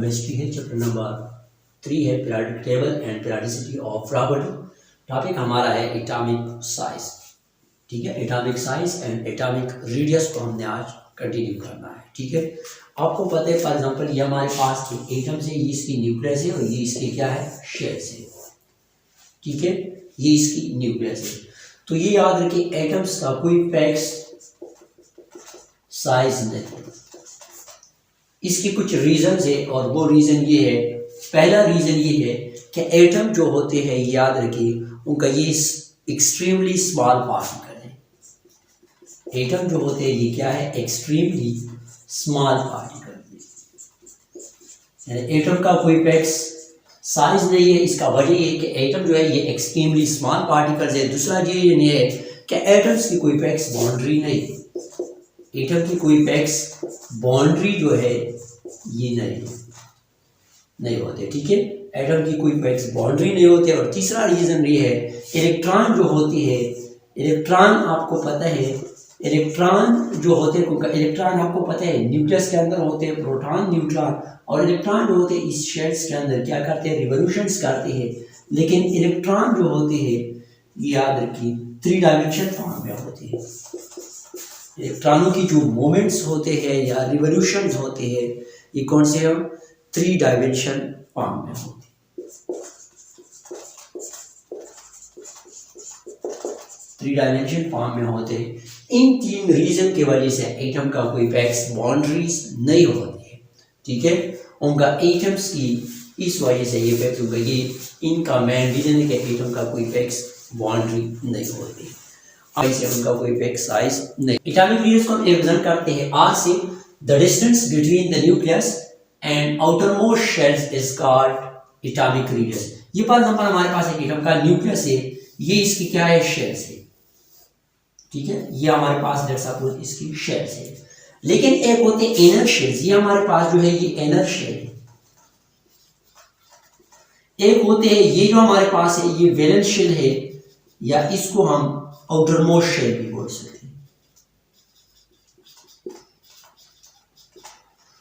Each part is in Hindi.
केमिस्ट्री है, चैप्टर नंबर 3 है periodic table and periodicity of property. Topic हमारा है एटॉमिक साइज। ठीक है, atomic size and atomic radius को हमने आज कंटिन्यू करना है। ठीक है, आपको पता है फॉर एग्जांपल ये हमारे पास एटम्स है, ये इसकी न्यूक्लियस है और ये इसके क्या है, शेल्स है। ठीक है, ये इसकी न्यूक्लियस है। तो ये याद रखिए एटम्स का कोई फिक्स साइज नहीं। इसके कुछ रीजन है और वो रीजन ये है, पहला रीजन ये है कि एटम जो होते हैं याद रखिए उनका ये एक्सट्रीमली स्मॉल पार्टिकल है। एटम जो होते हैं ये क्या है, एक्सट्रीमली स्मॉल पार्टिकल है। एटम का कोई फिक्स साइज नहीं है। इसका वजह ये है कि एटम जो है ये एक्सट्रीमली स्मॉल पार्टिकल्स है। दूसरा ये नहीं है कि एटम्स की कोई फिक्स बाउंड्री नहीं, एटम की कोई फिक्स बाउंड्री जो है ये नहीं होते। ठीक है, एटम की कोई फिक्स बाउंड्री नहीं होते। और तीसरा रीजन ये है इलेक्ट्रॉन जो होती है, इलेक्ट्रॉन आपको पता है, इलेक्ट्रॉन जो होते हैं उनका इलेक्ट्रॉन आपको पता है न्यूक्लियस के अंदर होते हैं प्रोटॉन न्यूट्रॉन, और इलेक्ट्रॉन जो होते हैं इस शेल्स के अंदर क्या करते हैं, रिवोल्यूशंस करते हैं। लेकिन इलेक्ट्रॉन जो होते हैं याद रखिए 3 डायमेंशन फॉर्म में होते हैं। इलेक्ट्रॉनों की जो मोमेंट्स होते हैं या रिवोल्यूशंस होते हैं ये कौन से हैं, 3 डायमेंशन फॉर्म में होते हैं। 3 डायमेंशन फॉर्म में होते हैं। इन 3 रीजन की वजह से एटम का कोई फिक्स बाउंड्रीज नहीं होती है। ठीक है, उनका एटम्स की इस वजह से ये फिक्स होगा, ये इनका मेन रीजन है कि एटम का कोई फिक्स बाउंड्री नहीं होती, ऐसे उनका कोई फिक्स साइज नहीं। एटॉमिक रेडियस को हम रिप्रेजेंट करते हैं आर से। The distance between the nucleus and outer most shells is called atomic radius. ये फॉर एग्जांपल हमारे पास एक एटम का न्यूक्लियस है, ये इसकी क्या है, शेल्स है। ठीक है, ये हमारे पास लेट्स सपोज इसकी शेल्स है। लेकिन एक होते हैं इनर शेल्स, ये हमारे पास जो है ये इनर शेल है। एक होते हैं ये जो हमारे पास है ये वैलेंस शेल है, या इसको हम आउटर मोस्ट शेल भी बोल सकते हैं,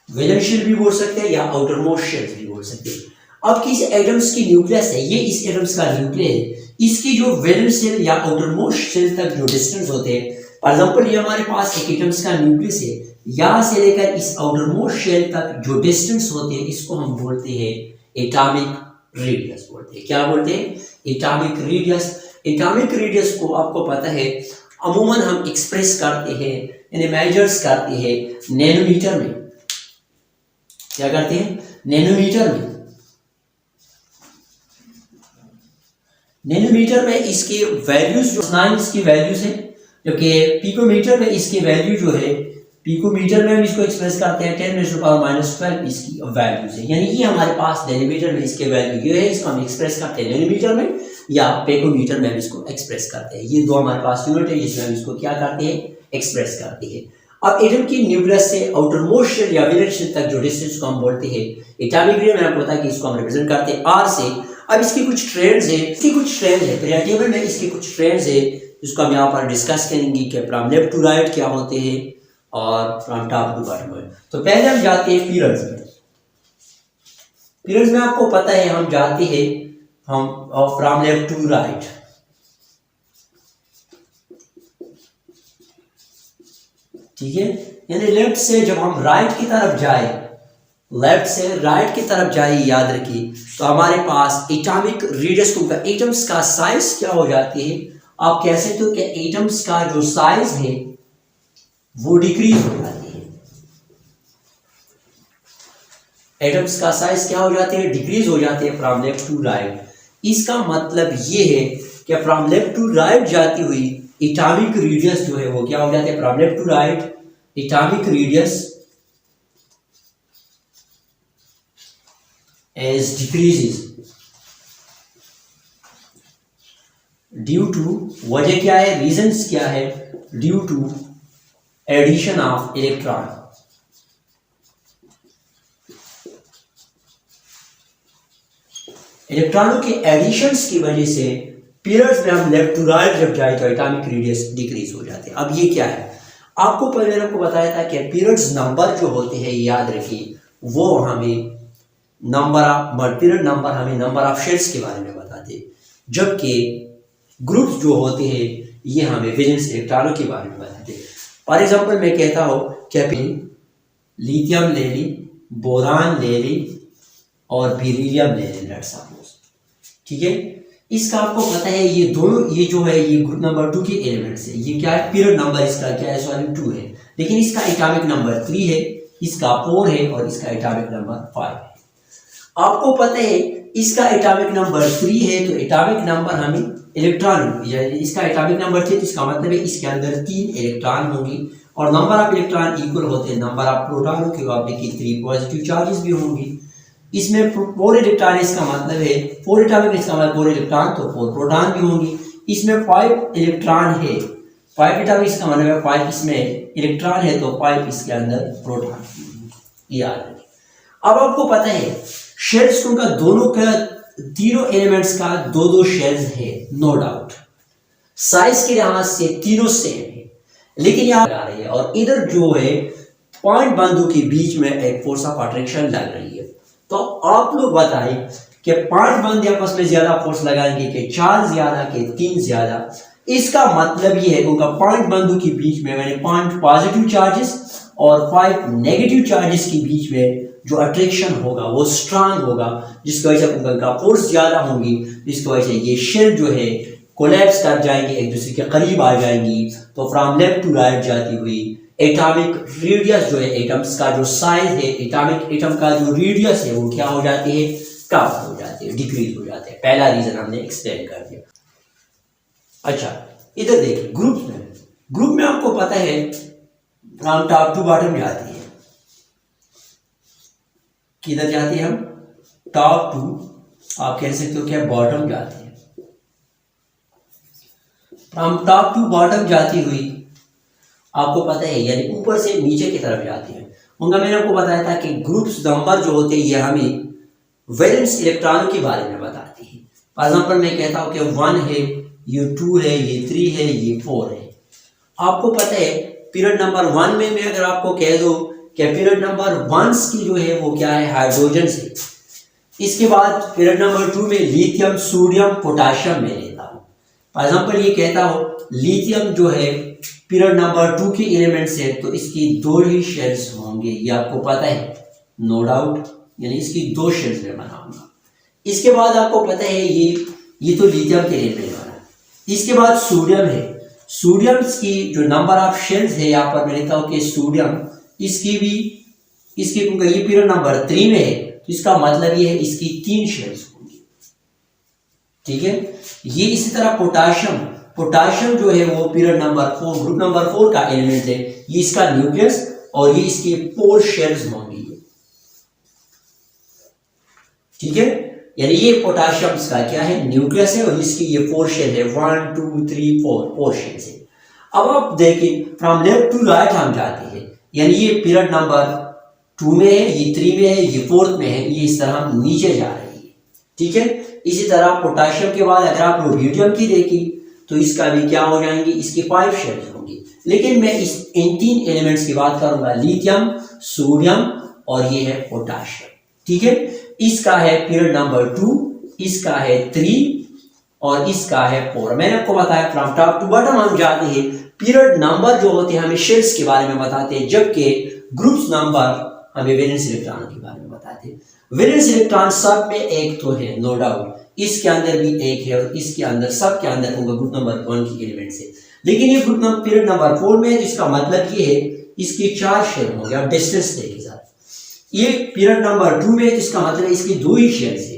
वैलेंस शेल भी बोल सकते हैं या आउटर मोस्ट शेल भी बोल सकते हैं। अब किस एटम्स की न्यूक्लियस है, ये इस एटम्स का न्यूक्लियस है, इसकी जो वैलेंस शेल या आउटर मोस्ट शेल तक जो डिस्टेंस होते हैं, फॉर एग्जांपल ये हमारे पास एक एटम्स का न्यूक्लियस है, यहां से लेकर इस आउटर मोस्ट शेल तक जो डिस्टेंस होते हैं इसको हम बोलते हैं एटॉमिक रेडियस बोलते हैं। क्या बोलते हैं, एटॉमिक रेडियस। एटॉमिक रेडियस को आपको पता है अमूमन हम एक्सप्रेस करते हैं यानी मेजर्स करते हैं नैनोमीटर में। क्या करते हैं, नैनोमीटर में। नैनोमीटर में इसकी वैल्यूज जो 9 इसकी वैल्यूज है, जबकि पिकोमीटर में इसकी वैल्यू जो है, पिकोमीटर में हम इसको एक्सप्रेस करते हैं 10⁻⁻12 इसकी वैल्यूज है। यानी ये हमारे पास नैनोमीटर में इसके वैल्यू ये है, इसको हम एक्सप्रेस करते हैं नैनोमीटर में या पिकोमीटर में हम इसको एक्सप्रेस करते हैं। ये दो हमारे पास यूनिट है जिसमें हम इसको क्या करते हैं, एक्सप्रेस करते हैं। अब एटम की न्यूक्लियस से आउटर मोस्ट शेल या वैलेंस शेल तक जो डिस्टेंस को हम बोलते हैं एटॉमिक रेडियस। मैंने आपको बताया कि इसको हम रिप्रेजेंट करते हैं आर से। अब इसकी कुछ ट्रेंड्स है, पीरियोडिक टेबल में इसके कुछ ट्रेंड्स है जिसको हम यहाँ पर डिस्कस करेंगे कि फ्रॉम लेफ्ट टू राइट क्या होते हैं और फ्रॉम टॉप टू बॉटम। तो पहले हम जाते हैं पीरियड्स में। पीरियड्स में आपको पता है हम जाते हैं हम फ्रॉम लेफ्ट टू राइट। ठीक है, यानी लेफ्ट से जब हम राइट की तरफ जाए, लेफ्ट से राइट की तरफ जाए याद रखिए, तो हमारे पास एटॉमिक रेडियस को एटम्स का साइज क्या हो जाती है, आप कह सकते हो कि एटम्स का जो साइज है वो डिक्रीज हो जाती है। एटम्स का साइज क्या हो जाते हैं, डिक्रीज हो जाते हैं फ्रॉम लेफ्ट टू राइट। इसका मतलब ये है कि फ्रॉम लेफ्ट टू राइट जाती हुई एटॉमिक रेडियस जो है वो क्या हो जाते हैं, from left to right atomic radius as decreases due to, वजह क्या है, रीजंस क्या है, due to addition of electron. इलेक्ट्रॉनों के एडिशंस की वजह से पीरियड्स में हम लेफ्ट टू राइट जब जाए तो एटॉमिक रेडियस डिक्रीज हो जाते हैं। अब ये क्या है, आपको पहले मैंने आपको बताया था कि पीरियड्स नंबर जो होते हैं याद रखिए वो हमें पीरियड नंबर हमें नंबर ऑफ शेल्स के बारे में बताते हैं, जबकि ग्रुप्स जो होते हैं ये हमें वैलेंस इलेक्ट्रॉनों के बारे में बताते हैं। फॉर एग्जांपल मैं कहता हूँ कि लिथियम ले ली, बोरान ले ली और बेरिलियम ले ली, लेट्स सपोज, ठीक है। इसका आपको पता है ये दोनों, ये जो है ये ग्रुप नंबर 2 के एलिमेंट्स है। ये क्या है, पीरियड नंबर इसका क्या है, सॉरी 2 है, लेकिन इसका एटॉमिक नंबर 3 है, इसका 4 है और इसका एटॉमिक नंबर 5 है। आपको पता है इसका एटॉमिक नंबर 3 है, तो एटॉमिक नंबर हमें इलेक्ट्रॉन, इसका एटॉमिक नंबर 3, तो इसका मतलब है इसके अंदर 3 इलेक्ट्रॉन होंगे और नंबर ऑफ इलेक्ट्रॉन इक्वल होते हैं नंबर ऑफ प्रोटॉनों के, आप देखिए 3 पॉजिटिव चार्जेस भी होंगी। इसमें 4 इलेक्ट्रॉन, इसका मतलब है 4 एटॉमिक, इसका मतलब 4 इलेक्ट्रॉन, तो 4 प्रोटॉन भी होंगी। इसमें 5 इलेक्ट्रॉन है, 5 एटॉमिक, इसका मतलब है 5 इसमें इलेक्ट्रॉन है, तो 5 इसके अंदर प्रोटॉन, ये आ रहा है। अब आपको पता है शेल्स उनका दोनों का, तीनों एलिमेंट्स का 2-2 शेल्स है, नो डाउट, साइज के लिहाज से तीनों सेम है, लेकिन यहाँ आ रही है और इधर जो है पॉइंट बिंदु के बीच में एक फोर्स ऑफ अट्रैक्शन लग रही है। तो आप लोग बताएं कि 5 बंदे आपस में ज्यादा फोर्स लगाएंगे कि 4 ज्यादा के 3 ज्यादा। इसका मतलब ये है कि उनका पॉइंट बिंदु के बीच में, मैंने 5 पॉजिटिव चार्जेस और 5 नेगेटिव चार्जेस के बीच में जो अट्रैक्शन होगा वो स्ट्रांग होगा, जिसकी वजह से उनका फोर्स ज्यादा होगी, जिसकी वजह से ये शेल जो है कोलैप्स कर जाएंगे, एक दूसरे के करीब आ जाएंगी। तो फ्रॉम लेफ्ट टू राइट जाती हुई एटॉमिक रेडियस जो है, एटम्स का जो साइज है, एटॉमिक एटम का जो रेडियस है वो क्या हो जाती है, कम हो जाती है, डिक्रीज हो जाते हैं। पहला रीजन हमने एक्सप्लेन कर दिया। अच्छा इधर देखिए ग्रुप में आपको पता है फ्रॉम टॉप टू बॉटम जाती है, किधर जाती है, हम टॉप टू, आप कह सकते हो क्या, बॉटम जाती है। फ्रॉम टॉप टू बॉटम जाती हुई आपको पता है, यानी ऊपर से नीचे की तरफ जाती है। उनका मैंने आपको बताया था कि ग्रुप्स नंबर जो होते हैं ये हमें वैलेंस इलेक्ट्रॉनों के बारे में बताती है। फॉर एग्जांपल मैं कहता हूं कि 1 है, ये 2 है, ये 3 है, ये 4 है। आपको पता है पीरियड नंबर 1 में मैं अगर आपको कह दूं कि पीरियड नंबर 1 की जो है वो क्या है, हाइड्रोजन से। इसके बाद पीरियड नंबर 2 में लिथियम, सोडियम, पोटाशियम में लेता हूं। फॉर एग्जांपल ये कहता हूं लिथियम जो है पीरियड नंबर 2 के एलिमेंट से, तो इसकी 2 ही शेल्स होंगे, ये आपको पता है, नो डाउट, यानी इसकी 2 शेल्स में बनाऊंगा। इसके बाद आपको पता है ये तो लिथियम के एलिमेंट बना। इसके बाद सोडियम है, सोडियम की जो नंबर ऑफ शेल्स है यहाँ पर मैं लिखता हूँ कि सोडियम, इसकी ये पीरियड नंबर 3 में है, तो इसका मतलब ये है इसकी 3 शेल्स होंगी, ठीक है। ये इसी तरह पोटाशियम जो है वो पीरियड नंबर 4, ग्रुप नंबर 4 का एलिमेंट है। ये इसका न्यूक्लियस और ये इसके 4 शेल्स होंगी, ठीक है। यानी ये पोटाशियम का क्या है, न्यूक्लियस है और इसकी ये 4 शेल है, 1 2 3 4 शेल्स है। अब आप देखिए फ्रॉम लेफ्ट टू राइट हम जाते हैं, यानी ये पीरियड नंबर 2 में है, ये 3 में है, ये 4 में है, ये इस तरह हम नीचे जा रही है, ठीक है। इसी तरह पोटाशियम के बाद अगर आप रोडियम की देखी तो इसका भी क्या हो जाएंगे, इसकी 5 शेल्स होंगी। लेकिन मैं इन 3 एलिमेंट्स की बात करूंगा, लिथियम, सोडियम और ये है पोटाशियम, ठीक है। इसका है पीरियड नंबर 2, इसका है 3 और इसका है 4। मैंने आपको बताया फ्रॉम टॉप टू बॉटम हम जाते हैं, पीरियड नंबर जो होते हैं हमें शेल्स के बारे में बताते हैं, जबकि ग्रुप्स नंबर हमें वैलेंस इलेक्ट्रॉन के बारे में बताते हैं। वैलेंस इलेक्ट्रॉन सब में एक तो है, नो डाउट, इसके अंदर भी एक है और इसके अंदर, सब के अंदर होगा ग्रुप नंबर 1 की एलिमेंट से। लेकिन ये ग्रुप नंबर पीरियड नंबर 4 में है, जिसका मतलब ये है इसकी 4 शेल होंगे। आप डिस्टेंस देखिए साथ, ये पीरियड नंबर 2 में है, जिसका मतलब है इसकी 2 ही शेल्स है।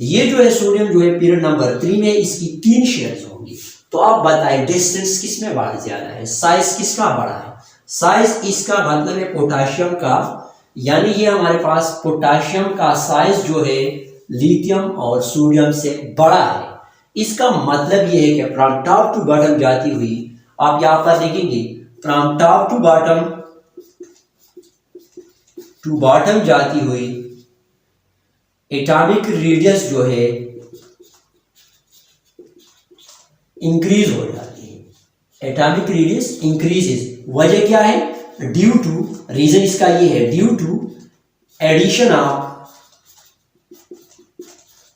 ये जो है सोडियम जो है पीरियड नंबर 3 में, इसकी 3 शेल्स होंगी। तो आप बताएं डिस्टेंस किसमें बड़ा ज्यादा है, साइज किसका बड़ा है। साइज इसका मतलब है पोटाशियम का, यानी ये हमारे पास पोटाशियम का साइज जो है लिथियम और सोडियम से बड़ा है। इसका मतलब ये है कि फ्रॉम टॉप टू बॉटम जाती हुई, आप यहां पर देखेंगे फ्रॉम टॉप टू बॉटम जाती हुई एटॉमिक रेडियस जो है इंक्रीज हो जाती है। एटॉमिक रेडियस इंक्रीजेस, वजह क्या है, ड्यू टू, रीजन इसका ये है, due to addition of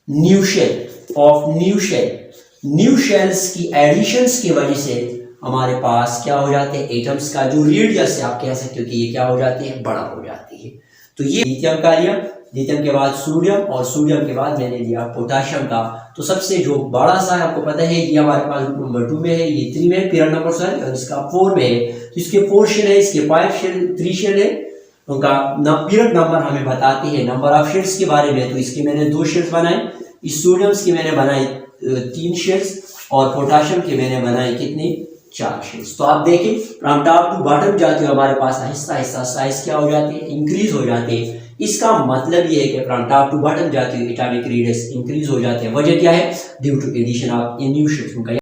new shells की एडिशंस की वजह से हमारे पास क्या हो जाते हैं, एटम्स का जो रेडियस है आप कह सकते हो कि ये क्या हो जाती है, बड़ा हो जाती है। तो ये लिथियम का लिया, लिथियम के बाद सोडियम और सोडियम के बाद मैंने लिया पोटाशियम का। तो सबसे जो बड़ा सा है आपको पता है ये हमारे पास नंबर 2 में है, ये 3 में पिरियड नंबर सर और इसका 4 में है। तो इसके 4 शेल है, इसके 5 शेल 3 शेल है, उनका पीरियड नंबर हमें बताते हैं नंबर ऑफ शेल्स के बारे में। तो इसके मैंने 2 शेल्स बनाए, इस सोडियम की मैंने बनाई 3 शेल्स और पोटाशियम के मैंने बनाए कितने, 4 शेल्स। तो आप देखें फ्रॉम टॉप टू बॉटम जाते हुए हमारे पास आहिस्ता आहिस्ता साइज क्या हो जाती है, इंक्रीज हो जाते हैं। इसका मतलब ये है कि फ्रॉम टॉप टू बॉटम जाते हुए एटॉमिक रेडियस इंक्रीज हो जाते हैं। वजह क्या है, due to addition of new shells.